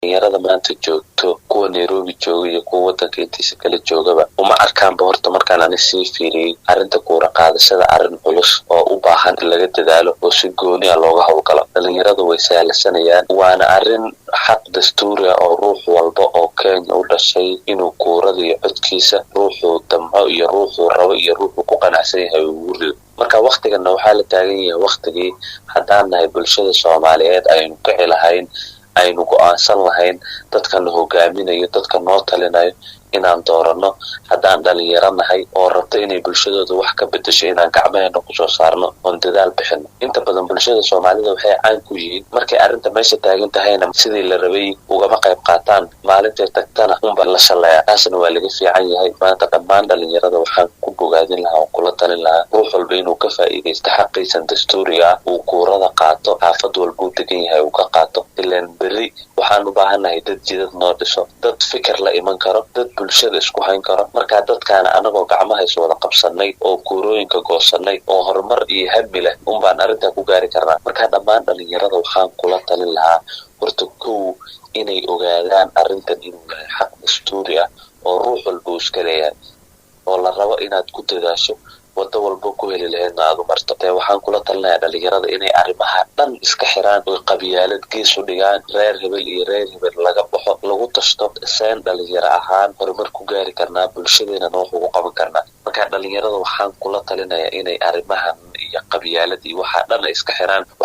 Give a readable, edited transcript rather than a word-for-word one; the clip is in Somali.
dhalinyarada maanta joogto kuwa Nairobi jooga iyo kuwa wadanka intiisa kala joogaba uma arkaan horta markaan aan sii fiiriyay arinta kuura qaadashada arin culus oo u baahan in laga dadaalo oo si gooni ah looga hawlgalo. Dhalinyarada way sahlanayaan waana arin xaq dastuuri ah oo ruux walba oo Kenya u dhashay inuu kuurada iyo codkiisa ruuxu damco iyo ruuxu rabo iyo ruuxu ku qanacsan yahay uu rido. marka waqtigan waxa la taagan yahay waqtigii hadaan nahay bulshada Soomaaliyeed aynu ka helahayn aynu go'aansan lahayn dadka la hogaaminayo dadka noo talinayo inaan doorano hadaan dhalinyaro nahay oo rabto inay bulshadooda wax ka bedesho inaan gacmaheena ku soo saarno oo dadaal bixino. inta badan bulshada Soomaalida waxay caan ku yihiin markay arinta meesha taagan tahayna sidii la rabay uga qayb qaataan maalinta tagtana unba la shaleeyaa. taasna waa laga fiican yahay. maanta dhammaan dhalinyarada waxaan ku bogaadin lahaa oo kula talin lahaa ruux walba inuu ka faa'iideysto xaqiisa dastuuriga uu kuurada qaato xaafad walba uu degan yahay uu ka qaato. ileen bari waxaan u baahanahay dad jidad noo dhiso dad fikir la iman karo dad bulshada isku hayn karo. marka dadkaana anagoo gacmaha is wada qabsanay oo kuurooyinka goosanay oo horumar iyo hammi leh baan arinta ku gaari karnaa. marka dhammaan dhalinyarada waxaan kula talin lahaa horta inay ogaadaan arintan inuu yahay xaq dastuuri ah oo ruux walba iska leeyahay oo la rabo inaad ku dadaasho wada walba ku heli lahaydna aad u marto. waxaan kula talinayaa dhalinyarada inay arrimaha dhan iska xiraan oo qabiyaalad gees u dhigaan reer hebel iyo reer hebel laga baxo lagu tashto seen dhalinyaro ahaan horumar ku gaari karnaa bulshadeena wax ugu qaban karnaa. marka dhalinyarada waxaan kula talinayaa inay arrimahan iyo qabiyaalad iyo waxa dhan iska xiraan.